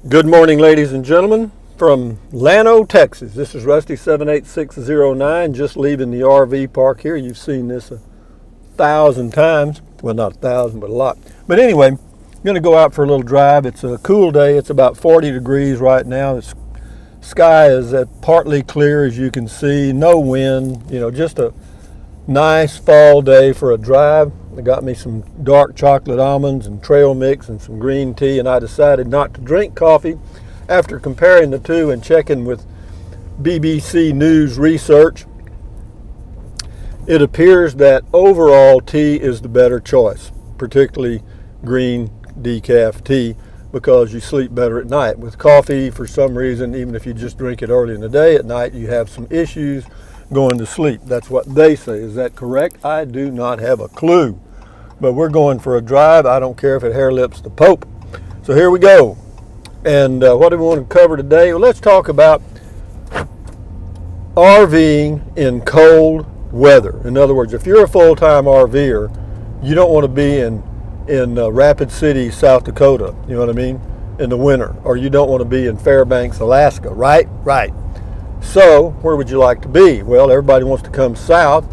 Good morning, ladies and gentlemen, from Llano, Texas. This is Rusty 78609, just leaving the RV park here. You've seen this 1,000 times. Well, not 1,000, but a lot. But anyway, I'm going to go out for a little drive. It's a cool day. It's about 40 degrees right now. The sky is partly clear, as you can see. No wind, just a nice fall day for a drive. I got me some dark chocolate almonds and trail mix and some green tea, and I decided not to drink coffee after comparing the two and checking with BBC News research. It appears that overall tea is the better choice, particularly green decaf tea, because you sleep better at night. With coffee, for some reason, even if you just drink it early in the day, at night you have some issues going to sleep. That's what they say. Is that correct? I do not have a clue. But we're going for a drive. I don't care if it hair lips the Pope. So here we go. And what do we want to cover today? Well, let's talk about RVing in cold weather. In other words, if you're a full-time RVer, you don't want to be in Rapid City, South Dakota, you know what I mean, in the winter. Or you don't want to be in Fairbanks, Alaska, right? Right. So, where would you like to be? Well, everybody wants to come south.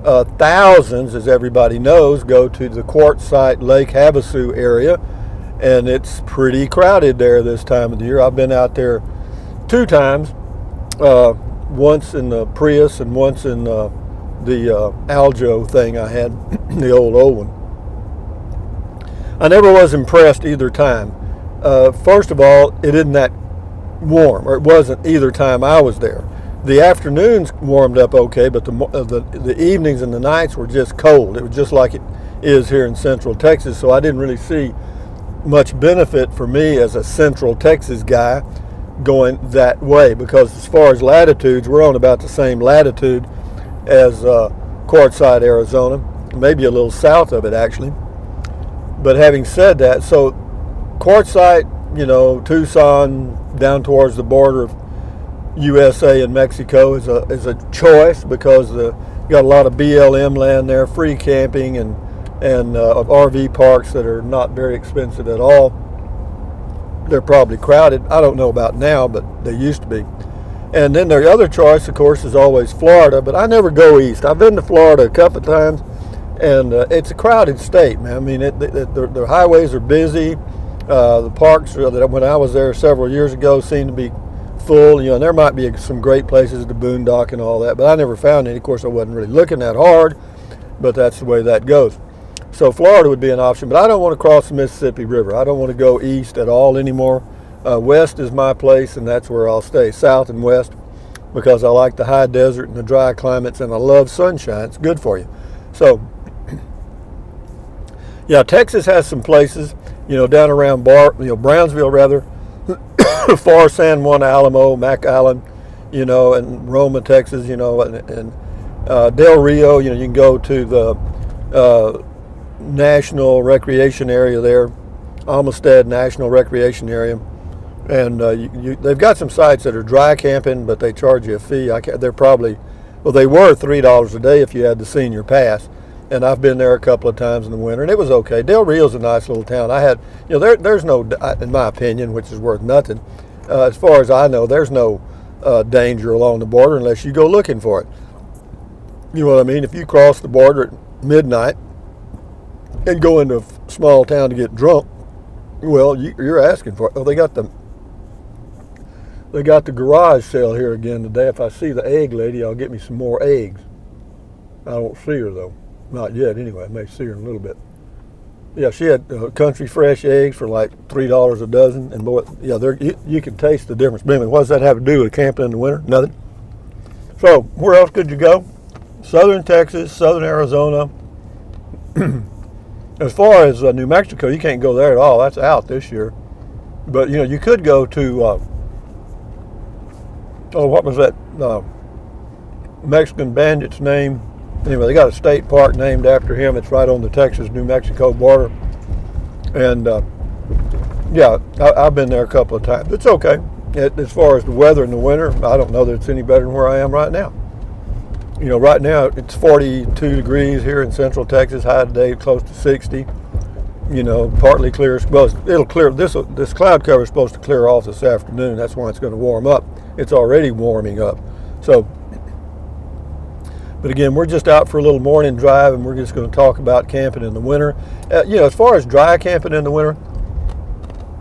Thousands, as everybody knows, go to the Quartzsite Lake Havasu area, and it's pretty crowded there this time of the year. I've been out there 2 times, once in the Prius and once in the Aljo thing I had, the old one. I never was impressed either time. First of all, it isn't that warm, or it wasn't either time I was there. The afternoons warmed up okay, but the evenings and the nights were just cold. It was just like it is here in Central Texas, so I didn't really see much benefit for me as a Central Texas guy going that way, because as far as latitudes, we're on about the same latitude as Quartzsite, Arizona, maybe a little south of it actually. But having said that, so Quartzsite, Tucson, down towards the border of USA and Mexico is a choice, because you got a lot of BLM land there, free camping, and of RV parks that are not very expensive at all. They're probably crowded. I don't know about now, but they used to be. And then their other choice, of course, is always Florida, but I never go east. I've been to Florida a couple of times, and it's a crowded state, man. I mean, the highways are busy. The parks, when I was there several years ago, seemed to be full. And there might be some great places to boondock and all that, but I never found any. Of course, I wasn't really looking that hard, but that's the way that goes. So Florida would be an option, but I don't want to cross the Mississippi River. I don't want to go east at all anymore. West is my place, and that's where I'll stay, south and west, because I like the high desert and the dry climates, and I love sunshine. It's good for you. So, yeah, Texas has some places, down around Brownsville rather, far San Juan Alamo, McAllen, and Roma, Texas, and Del Rio. You can go to the National Recreation Area there, Amistad National Recreation Area, and they've got some sites that are dry camping, but they charge you a fee. They're probably, they were $3 a day if you had the senior pass. And I've been there a couple of times in the winter, and it was okay. Del Rio's a nice little town. I had, there's no, in my opinion, which is worth nothing, as far as I know, there's no danger along the border unless you go looking for it. You know what I mean? If you cross the border at midnight and go into a small town to get drunk, well, you're asking for it. Oh, they got the garage sale here again today. If I see the egg lady, I'll get me some more eggs. I don't see her though. Not yet, anyway. I may see her in a little bit. Yeah, she had country fresh eggs for like $3 a dozen, and boy, yeah, you can taste the difference. But anyway, what does that have to do with camping in the winter? Nothing. So, where else could you go? Southern Texas, southern Arizona. As far as New Mexico, you can't go there at all. That's out this year. But you could go to. What was that Mexican bandit's name? Anyway, they got a state park named after him. It's right on the Texas-New Mexico border. And, yeah, I've been there a couple of times. It's okay. As far as the weather in the winter, I don't know that it's any better than where I am right now. Right now it's 42 degrees here in Central Texas, high today close to 60. partly clear. Well, it'll clear. This cloud cover is supposed to clear off this afternoon. That's why it's going to warm up. It's already warming up. So, but again, we're just out for a little morning drive, and we're just going to talk about camping in the winter. As far as dry camping in the winter,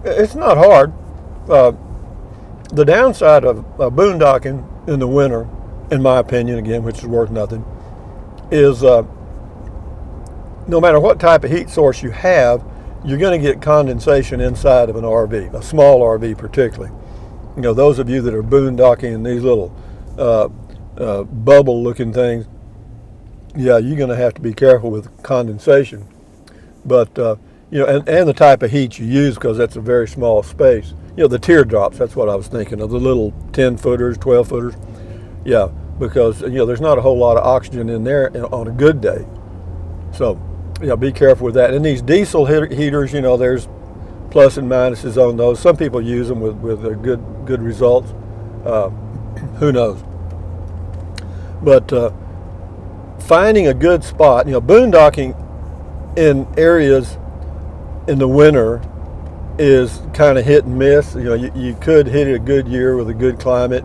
it's not hard. The downside of boondocking in the winter, in my opinion, again, which is worth nothing, is no matter what type of heat source you have, you're going to get condensation inside of an RV, a small RV particularly. Those of you that are boondocking in these little bubble-looking things, yeah, you're going to have to be careful with condensation. But and the type of heat you use, because that's a very small space. The teardrops, that's what I was thinking of, the little 10-footers, 12-footers. Yeah, because there's not a whole lot of oxygen in there on a good day. So, be careful with that. And these diesel heaters, there's plus and minuses on those. Some people use them with good results. Who knows? But finding a good spot, boondocking in areas in the winter is kind of hit and miss. You could hit it a good year with a good climate.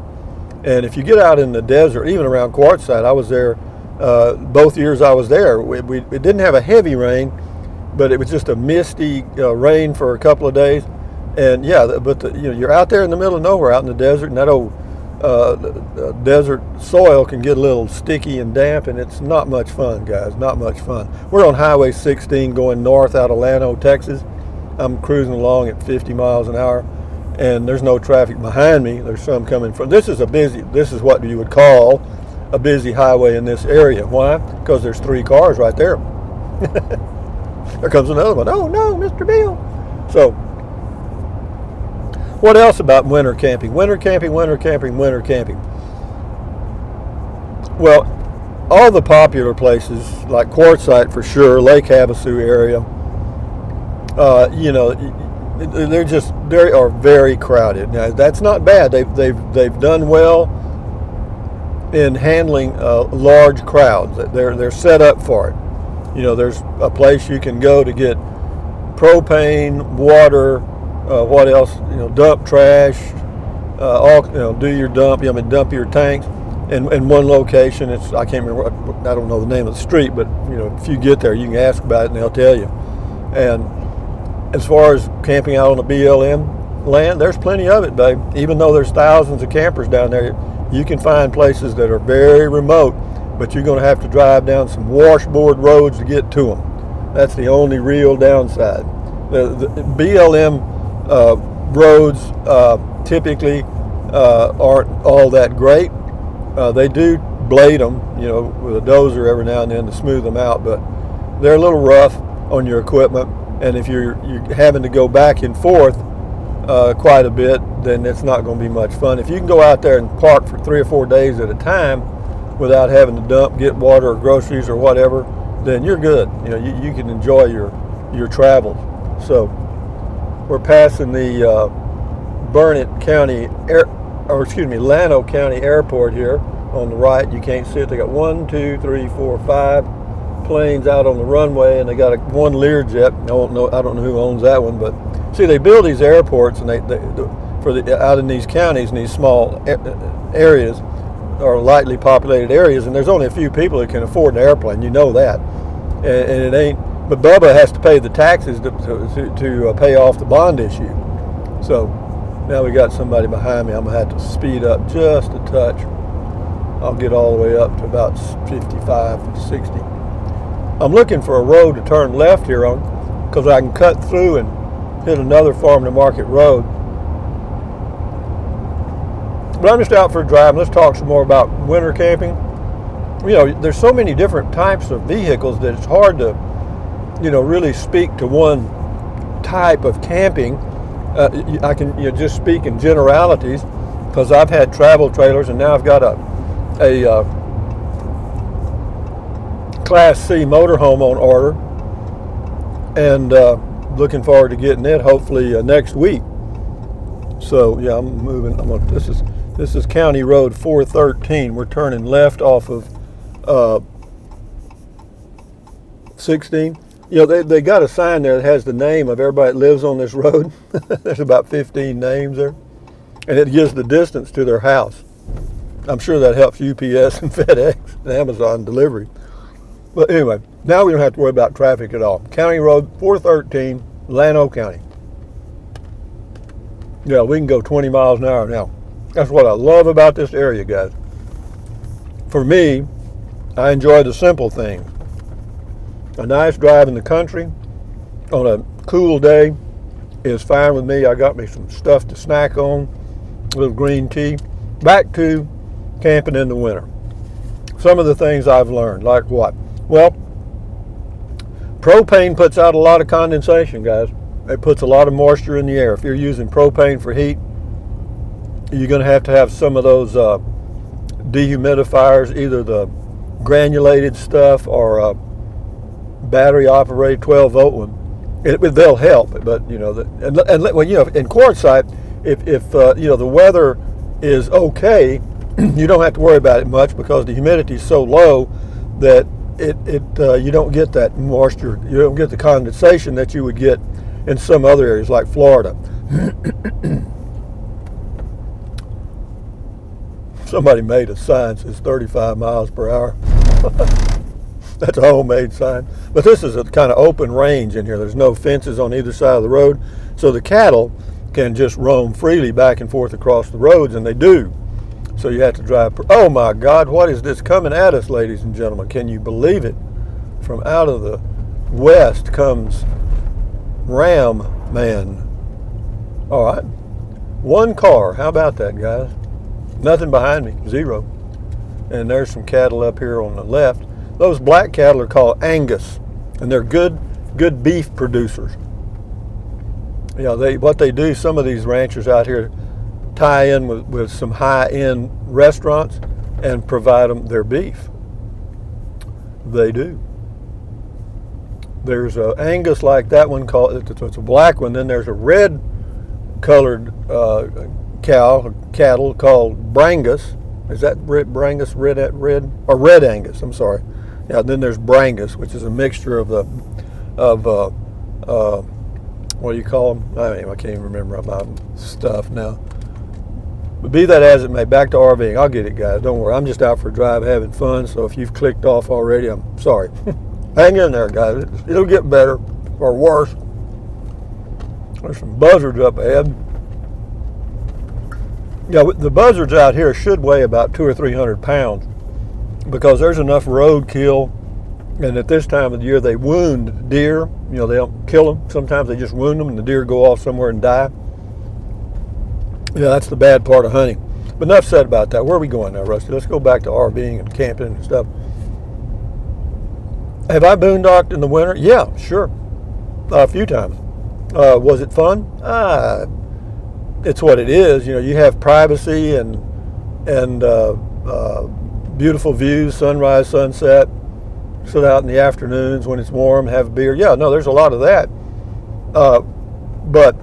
And if you get out in the desert, even around Quartzsite, I was there both years I was there. It didn't have a heavy rain, but it was just a misty rain for a couple of days. And yeah, but you're out there in the middle of nowhere, out in the desert, and that old desert soil can get a little sticky and damp, and it's not much fun, guys, not much fun. We're on Highway 16 going north out of Llano, Texas. I'm cruising along at 50 miles an hour, and there's no traffic behind me. There's some coming from. This is what you would call a busy highway in this area. Why? Because there's 3 cars right there. There comes another one. Oh no, Mr. Bill. So, what else about winter camping? Winter camping. Well, all the popular places like Quartzsite for sure, Lake Havasu area, they are very crowded. Now that's not bad. They've done well in handling large crowds. They're set up for it. There's a place you can go to get propane, water, what else? Dump trash, do your dump. Dump your tanks. In one location, I can't remember. I don't know the name of the street, but if you get there, you can ask about it and they'll tell you. And as far as camping out on the BLM land, there's plenty of it, babe. Even though there's thousands of campers down there, you can find places that are very remote, but you're going to have to drive down some washboard roads to get to them. That's the only real downside. The BLM roads typically aren't all that great. They do blade them, with a dozer every now and then to smooth them out, but they're a little rough on your equipment. And if you're having to go back and forth quite a bit, then it's not going to be much fun. If you can go out there and park for 3 or 4 days at a time without having to get water or groceries or whatever, then you're good. You can enjoy your travels. So we're passing the Llano County Airport here on the right. You can't see it. They got 1, 2, 3, 4, 5 planes out on the runway, and they got one Learjet. I don't know who owns that one, but see, they build these airports, and out in these counties and these small areas, or lightly populated areas, and there's only a few people that can afford an airplane. You know that, and it ain't. But Bubba has to pay the taxes to pay off the bond issue. So now we got somebody behind me. I'm gonna have to speed up just a touch. I'll get all the way up to about 55, 60. I'm looking for a road to turn left here on, because I can cut through and hit another farm to market road. But I'm just out for a drive. Let's talk some more about winter camping. There's so many different types of vehicles that it's hard to, really speak to one type of camping. I can just speak in generalities, because I've had travel trailers, and now I've got a Class C motorhome on order, and looking forward to getting it hopefully next week. So yeah, I'm moving. This is County Road 413. We're turning left off of 16. they got a sign there that has the name of everybody that lives on this road. There's about 15 names there, and it gives the distance to their house. I'm sure that helps UPS and FedEx and Amazon delivery. But anyway, now we don't have to worry about traffic at all. County Road 413, Llano County. Yeah, we can go 20 miles an hour now. That's what I love about this area, guys. For me, I enjoy the simple things. A nice drive in the country on a cool day is fine with me. I got me some stuff to snack on, a little green tea. Back to camping in the winter. Some of the things I've learned, like what? Well, propane puts out a lot of condensation, guys. It puts a lot of moisture in the air. If you're using propane for heat, you're going to have some of those dehumidifiers, either the granulated stuff or battery operated 12-volt one. They'll help, but in quartzite, if the weather is okay, you don't have to worry about it much because the humidity is so low that you don't get that moisture, you don't get the condensation that you would get in some other areas like Florida. Somebody made a sign that says 35 miles per hour. That's a homemade sign. But this is a kind of open range in here. There's no fences on either side of the road, so the cattle can just roam freely back and forth across the roads, and they do. So you have to drive. Oh my God, what is this coming at us, ladies and gentlemen? Can you believe it? From out of the west comes Ram Man. All right. One car. How about that, guys? Nothing behind me. Zero. And there's some cattle up here on the left. Those black cattle are called Angus, and they're good beef producers. What they do, some of these ranchers out here tie in with some high-end restaurants and provide them their beef. They do. There's a Angus like that one called, it's a black one. Then there's a red colored cattle called Brangus. Is that Brangus, red Angus? I'm sorry. Yeah. Then there's Brangus, which is a mixture of what do you call them? I can't even remember my stuff now. But be that as it may, back to RVing. I'll get it, guys. Don't worry. I'm just out for a drive having fun. So if you've clicked off already, I'm sorry. Hang in there, guys. It'll get better or worse. There's some buzzards up ahead. Yeah, the buzzards out here should weigh about 200 or 300 pounds because there's enough roadkill, and at this time of the year they wound deer. They don't kill them. Sometimes they just wound them and the deer go off somewhere and die. Yeah, that's the bad part of hunting. But enough said about that. Where are we going now, Rusty? Let's go back to RVing and camping and stuff. Have I boondocked in the winter? Yeah, sure. A few times. Was it fun? It's what it is. You have privacy and beautiful views, sunrise, sunset. Sit out in the afternoons when it's warm, have a beer. Yeah, no, there's a lot of that. But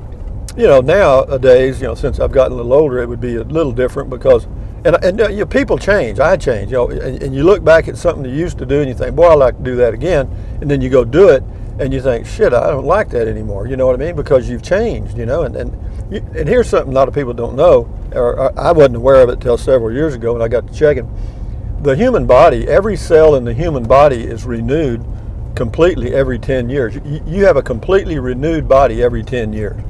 nowadays, since I've gotten a little older, it would be a little different because, and people change. I change. And you look back at something you used to do, and you think, boy, I'd like to do that again. And then you go do it, and you think, shit, I don't like that anymore. You know what I mean? Because you've changed. And here's something a lot of people don't know, or I wasn't aware of it until several years ago when I got to checking. The human body, every cell in the human body is renewed completely every 10 years. You have a completely renewed body every 10 years.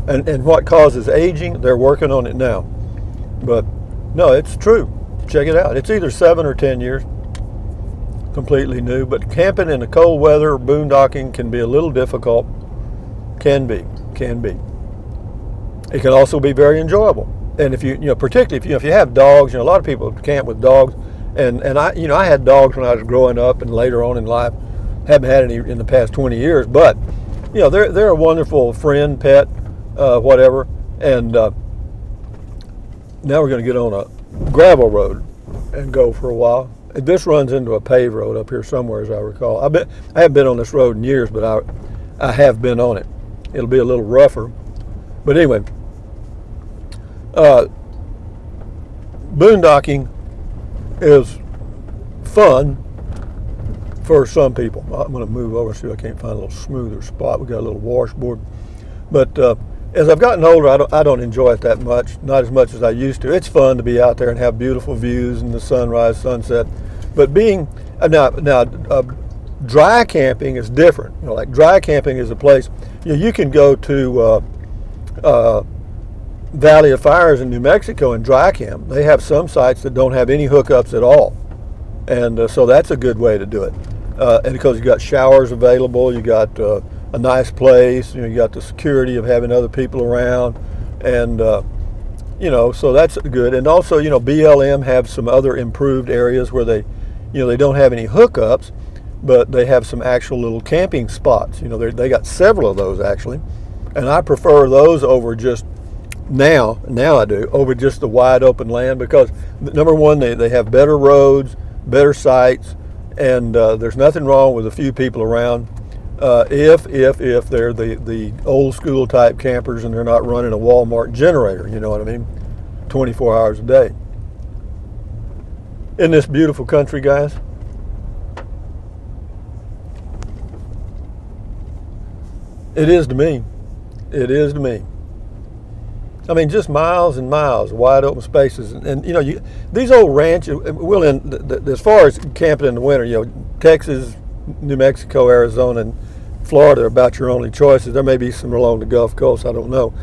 And what causes aging, they're working on it now. But no, it's true. Check it out. It's either 7 or 10 years, completely new. But camping in the cold weather, boondocking can be a little difficult. Can be. It can also be very enjoyable. And if particularly if you have dogs, a lot of people camp with dogs. And I had dogs when I was growing up and later on in life. Haven't had any in the past 20 years, but they're a wonderful friend, pet, whatever. And now we're going to get on a gravel road and go for a while. This runs into a paved road up here somewhere, as I recall. I haven't been on this road in years, but I have been on it. It'll be a little rougher, but anyway. Boondocking is fun for some people. I'm going to move over and see if I can't find a little smoother spot. We got a little washboard. But as I've gotten older, I don't enjoy it that much, not as much as I used to. It's fun to be out there and have beautiful views and the sunrise, sunset. But being dry camping is different. Like dry camping is a place you can go to Valley of Fires in New Mexico and dry camp. They have some sites that don't have any hookups at all, and so that's a good way to do it. And because you got showers available, you got a nice place, you got the security of having other people around, and so that's good. And also, BLM have some other improved areas where they don't have any hookups, but they have some actual little camping spots. They got several of those actually, and I prefer those over just now I do, over just the wide open land, because number one, they have better roads, better sites, and there's nothing wrong with a few people around if they're the old school type campers and they're not running a Walmart generator, 24 hours a day. In this beautiful country, guys. It is to me. It is to me. I mean, just miles and miles, wide open spaces, and these old ranches. As far as camping in the winter, Texas, New Mexico, Arizona, and Florida are about your only choices. There may be some along the Gulf Coast, I don't know,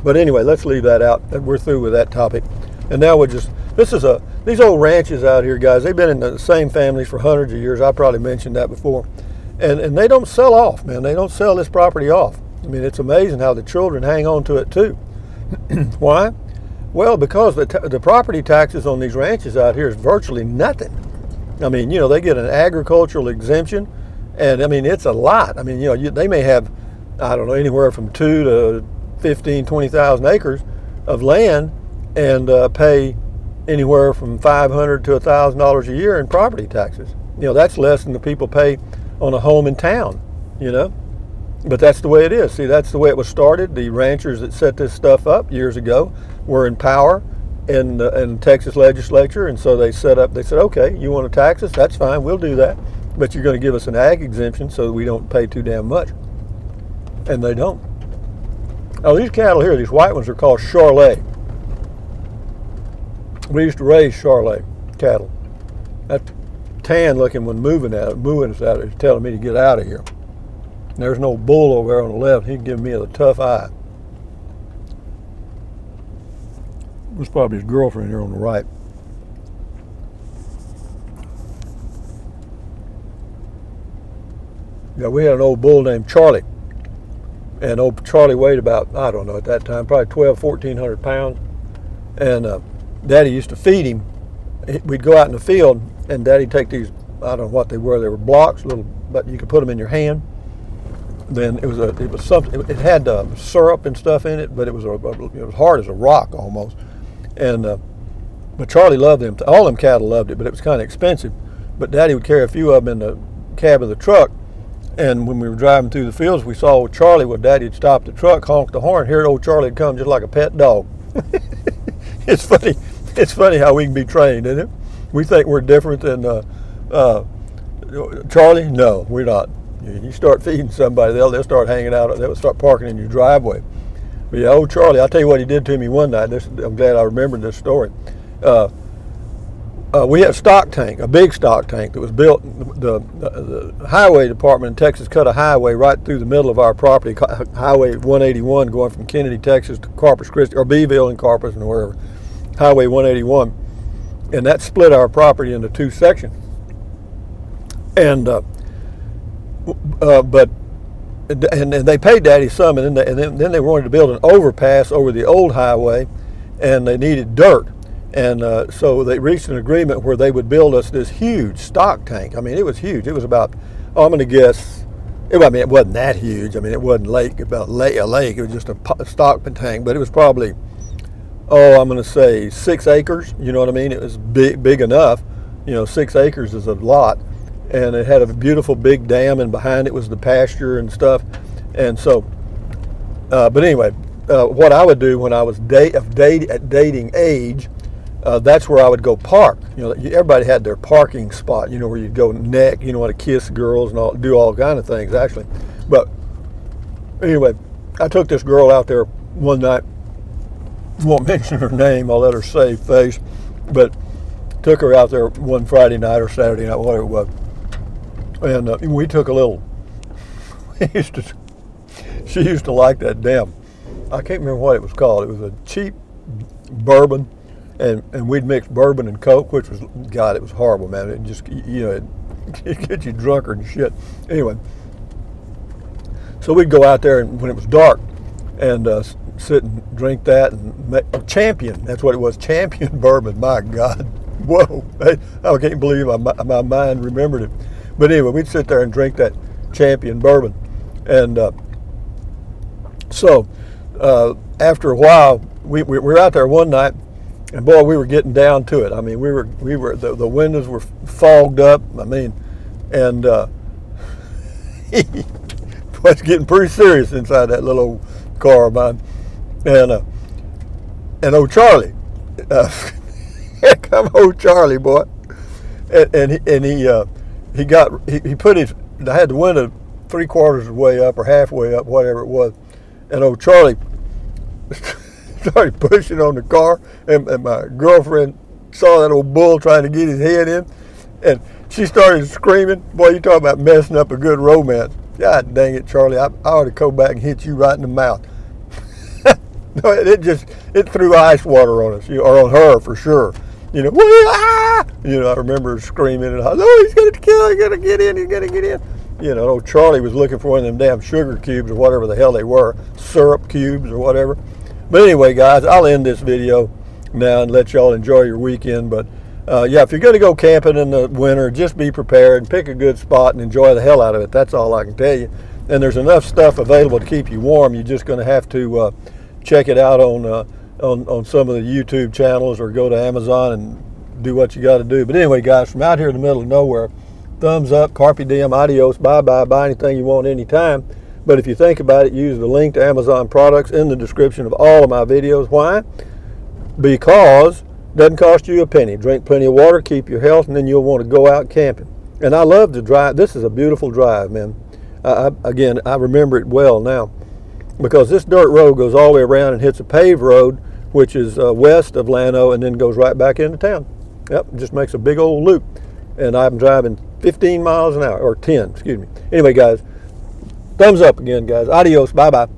but anyway, let's leave that out. We're through with that topic, and now these old ranches out here, guys. They've been in the same families for hundreds of years. I probably mentioned that before, and they don't sell off, man. They don't sell this property off. I mean, it's amazing how the children hang on to it too. Why? Well, because the property taxes on these ranches out here is virtually nothing. I mean, they get an agricultural exemption, and I mean, it's a lot. I mean, they may have, I don't know, anywhere from 2 to 15, 20,000 acres of land, and pay anywhere from $500 to $1,000 a year in property taxes. That's less than the people pay on a home in town. But that's the way it is. See, that's the way it was started. The ranchers that set this stuff up years ago were in power in the Texas legislature, and so they said, okay, you want to tax us? That's fine, we'll do that. But you're going to give us an ag exemption so that we don't pay too damn much. And they don't. Oh, these cattle here, these white ones, are called Charley. We used to raise Charley cattle. That tan looking one mooing us out there, telling me to get out of here. There's no bull over there on the left. He'd give me a tough eye. There's probably his girlfriend here on the right. Yeah, we had an old bull named Charley. And old Charley weighed about, I don't know, at that time, probably 1,400 pounds. And Daddy used to feed him. We'd go out in the field, and Daddy'd take these, I don't know what they were blocks, but you could put them in your hand. Then it was something. It had syrup and stuff in it, but it was hard as a rock almost. And but Charley loved them. All them cattle loved it, but it was kind of expensive. But Daddy would carry a few of them in the cab of the truck. And when we were driving through the fields, we saw old Charley. Well, Daddy'd stop the truck, honk the horn. Here, old Charley would come just like a pet dog. It's funny. It's funny how we can be trained, isn't it? We think we're different than Charley. No, we're not. You start feeding somebody, they'll start hanging out. They'll start parking in your driveway. But yeah, old Charley, I'll tell you what he did to me one night. I'm glad I remembered this story. We had a stock tank, a big stock tank that was built. The highway department in Texas cut a highway right through the middle of our property, Highway 181, going from Kennedy, Texas to Corpus Christi, or Beeville and Corpus and wherever. Highway 181, and that split our property into two sections. And and they paid Daddy some, and then they wanted to build an overpass over the old highway, and they needed dirt, and so they reached an agreement where they would build us this huge stock tank. I mean, it was huge. It was about, I'm going to guess, it wasn't that huge. I mean, it wasn't a lake. It was just a stock tank, but it was probably, I'm going to say 6 acres. You know what I mean? It was big enough. 6 acres is a lot. And it had a beautiful big dam, and behind it was the pasture and stuff. And so, but anyway, what I would do when I was at dating age, that's where I would go park. You know, everybody had their parking spot, you know, where you'd go neck, you know, want to kiss girls and all, do all kind of things actually. But anyway, I took this girl out there one night. Won't mention her name, I'll let her save face, but took her out there one Friday night or Saturday night, whatever it was. And we took a little, she used to like that damn, I can't remember what it was called. It was a cheap bourbon, and we'd mix bourbon and Coke, which was, God, it was horrible, man. It just, you know, it get you drunker and shit. Anyway, so we'd go out there, and when it was dark, and sit and drink that, and make Champion, that's what it was, Champion bourbon, my God. Whoa, I can't believe my mind remembered it. But anyway, we'd sit there and drink that Champion bourbon. And so after a while, we were out there one night, and boy, we were getting down to it. I mean, we were the windows were fogged up. I mean, and it was getting pretty serious inside that little old car of mine. And old Charley, here come old Charley, boy, and he put his, I had the window 3/4 of the way up or halfway up, whatever it was, and old Charley started pushing on the car, and my girlfriend saw that old bull trying to get his head in, and she started screaming. Boy, you talk about messing up a good romance. God dang it, Charley, I ought to go back and hit you right in the mouth. No, it threw ice water on us, you know, or on her for sure. You know, you know, I remember screaming, and oh, he's gonna kill, he's gonna get in, he's gonna get in. You know, old Charley was looking for one of them damn sugar cubes or whatever the hell they were, syrup cubes or whatever. But anyway, guys, I'll end this video now and let y'all enjoy your weekend. But yeah, if you're going to go camping in the winter, just be prepared and pick a good spot and enjoy the hell out of it. That's all I can tell you. And there's enough stuff available to keep you warm. You're just going to have to check it out on some of the YouTube channels, or go to Amazon and do what you got to do. But anyway, guys, from out here in the middle of nowhere, thumbs up, carpe diem, adios, bye-bye, buy anything you want anytime. But if you think about it, use the link to Amazon products in the description of all of my videos. Why? Because it doesn't cost you a penny. Drink plenty of water, keep your health, and then you'll want to go out camping. And I love to drive. This is a beautiful drive, man. Again, I remember it well now, because this dirt road goes all the way around and hits a paved road, which is west of Llano, and then goes right back into town. Yep, just makes a big old loop. And I'm driving 15 miles an hour, or 10, excuse me. Anyway, guys, thumbs up again, guys. Adios, bye-bye.